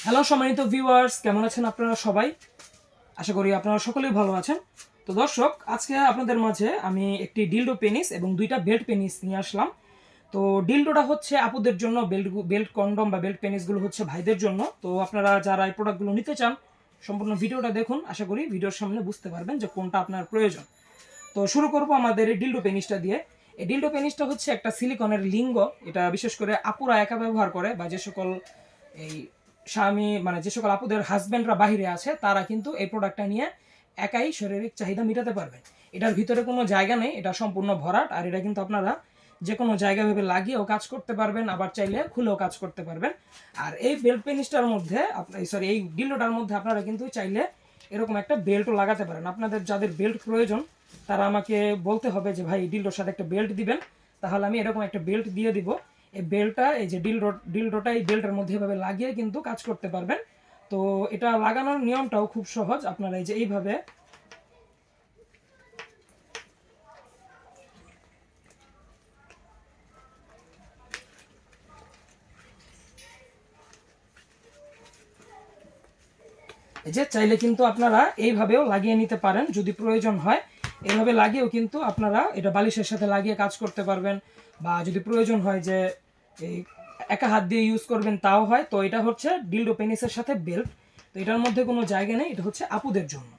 Hello সম্মানিত viewers, কেমন আছেন আপনারা সবাই? আশা করি আপনারা সকলেই ভালো আছেন। তো দর্শক, আজকে আপনাদের মাঝে আমি একটি ডিলডো পেনিস এবং দুইটা বেল্ট পেনিস নিয়ে আসলাম। তো ডিলডোটা হচ্ছে আপুদের জন্য, বেল্ট কন্ডম বা বেল্ট পেনিসগুলো হচ্ছে ভাইদের জন্য। তো আপনারা যারা এই প্রোডাক্টগুলো নিতে চান সম্পূর্ণ ভিডিওটা দেখুন, আশা করি ভিডিওর সামনে বুঝতে পারবেন যে কোনটা আপনার প্রয়োজন। তো শুরু করব আমাদের এই ডিলডো পেনিসটা দিয়ে। এই ডিলডো পেনিসটা হচ্ছে একটা সিলিকনের লিঙ্গ। এটা বিশেষ করে আপুরা একা ব্যবহার করে, বা যে সকল এই স্বামী মানে যে সকল আপুদের হাজব্যান্ডরা বাহিরে আছে তারা কিন্তু এই প্রোডাক্টটা নিয়ে একাই শারীরিক চাহিদা মেটাতে পারবেন। এটার ভিতরে কোনো জায়গা নেই, এটা সম্পূর্ণ ভরাট। আর এটা কিন্তু আপনারা যে কোনো জায়গা ভেবে লাগিয়েও কাজ করতে পারবেন, আবার চাইলে খুলেও কাজ করতে পারবেন। আর এই বেল্ট পেনিসটার মধ্যে এই ডিলডোটার মধ্যে আপনারা কিন্তু চাইলে এরকম একটা বেল্টও লাগাতে পারেন। আপনাদের যাদের বেল্ট প্রয়োজন তারা আমাকে বলতে হবে যে ভাই ডিলডোর সাথে একটা বেল্ট দিবেন, তাহলে আমি এরকম একটা বেল্ট দিয়ে দিব। এই বেল্টটা, এই যে ডিলডোটা এই বেল্টের মধ্যে এভাবে লাগিয়ে কিন্তু কাজ করতে পারবেন। তো এটা লাগানোর নিয়মটাও খুব সহজ। আপনারা এই যে এইভাবে এই যে চাইলে কিন্তু আপনারা এইভাবেও লাগিয়ে নিতে পারেন যদি প্রয়োজন হয়। এইভাবে লাগিয়েও কিন্তু আপনারা এটা বালিশের সাথে লাগিয়ে কাজ করতে পারবেন, বা যদি প্রয়োজন হয় যে এই একা হাত দিয়ে ইউজ করবেন তাও হয়। তো এটা হচ্ছে ডিলডো পেনিসের সাথে বেল্ট। তো এটার মধ্যে কোনো জায়গা নেই, এটা হচ্ছে আপুদের জন্য।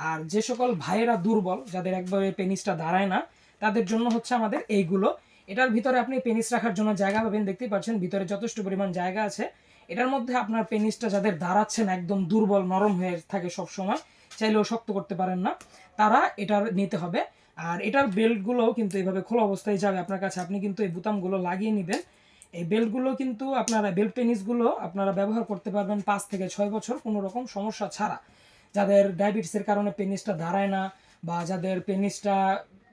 আর যে সকল ভাইয়েরা দুর্বল, যাদের একবারে পেনিসটা দাঁড়ায় না, তাদের জন্য হচ্ছে আমাদের এইগুলো। এটার ভিতরে আপনি পেনিস রাখার জন্য জায়গা পাবেন, দেখতেই পাচ্ছেন ভিতরে যথেষ্ট পরিমাণ জায়গা আছে। এটার মধ্যে আপনার পেনিসটা যাদের দাঁড়াচ্ছেন, একদম দুর্বল নরম হয়ে থাকে সব সময়, চাইলেও শক্ত করতে পারেন না, তারা এটার নিতে হবে। আর এটার বেল্টগুলোও কিন্তু এইভাবে খোলা অবস্থায় যাবে আপনার কাছে, আপনি কিন্তু এই বোতামগুলো লাগিয়ে নেবেন। এই বেল্টগুলো কিন্তু আপনারা, বেল্ট পেনিসগুলো আপনারা ব্যবহার করতে পারবেন 5 থেকে 6 বছর কোনো রকম সমস্যা ছাড়া। যাদের ডায়াবেটিসের কারণে পেনিসটা দাঁড়ায় না, বা যাদের পেনিসটা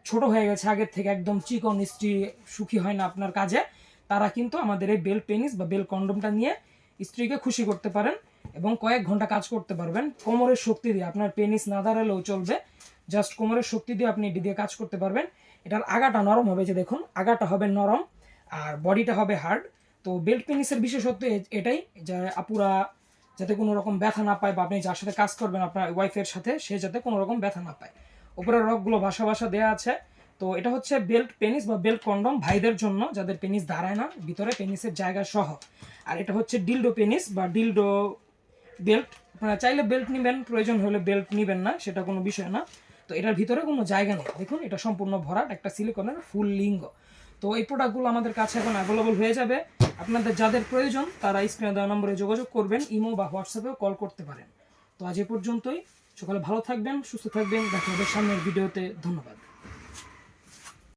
ছোট হয়ে গেছে আগের থেকে, একদম চিকন স্ত্রী সুখী হয় না আপনার কাজে, তারা কিন্তু আমাদের এই বেল্ট পেনিস বা বেল্ট কন্ডমটা নিয়ে স্ত্রীকে খুশি করতে পারেন এবং কয়েক ঘন্টা কাজ করতে পারবেন কোমরের শক্তি দিয়ে। আপনার পেনিস না দাঁড়ালেও চলবে, জাস্ট কোমরের শক্তি দিয়ে আপনি এটি দিয়ে কাজ করতে পারবেন। এটার আগাটা নরম হবে, যে দেখুন আগাটা হবে নরম আর বডিটা হবে হার্ড। তো বেল্ট পেনিসের বিশেষত্ব এটাই যে আপুরা যাতে কোনো রকম ব্যথা না পায়, বা আপনি যার সাথে কাজ করবেন আপনার ওয়াইফের সাথে, সে যাতে কোনো রকম ব্যথা না পায়। উপরের রগগুলো ভাসা ভাসা দেওয়া আছে। তো এটা হচ্ছে বেল্ট পেনিস বা বেল্ট কন্ডম ভাইদের জন্য, যাদের পেনিস দাঁড়ায় না, ভিতরে পেনিসের জায়গা সহ। আর এটা হচ্ছে ডিলডো পেনিস বা ডিলডো বেল্ট। আপনারা চাইলে বেল্ট নেবেন, প্রয়োজন হলে বেল্ট নেবেন না, সেটা কোনো বিষয় না। তো এটার ভিতরে কোনো জায়গা নেই, দেখুন এটা সম্পূর্ণ ভরাট একটা সিলিকনের ফুল লিঙ্গ। তো এই প্রোডাক্টগুলো আমাদের কাছে এখন অ্যাভেলেবল হয়ে যাবে। আপনাদের যাদের প্রয়োজন তারা স্ক্রিনে দেওয়া নম্বরে যোগাযোগ করবেন, ইমো বা হোয়াটসঅ্যাপেও কল করতে পারেন। তো আজ এ পর্যন্তই। সকালে ভালো থাকবেন, সুস্থ থাকবেন, দেখা হবে সামনের ভিডিওতে। ধন্যবাদ।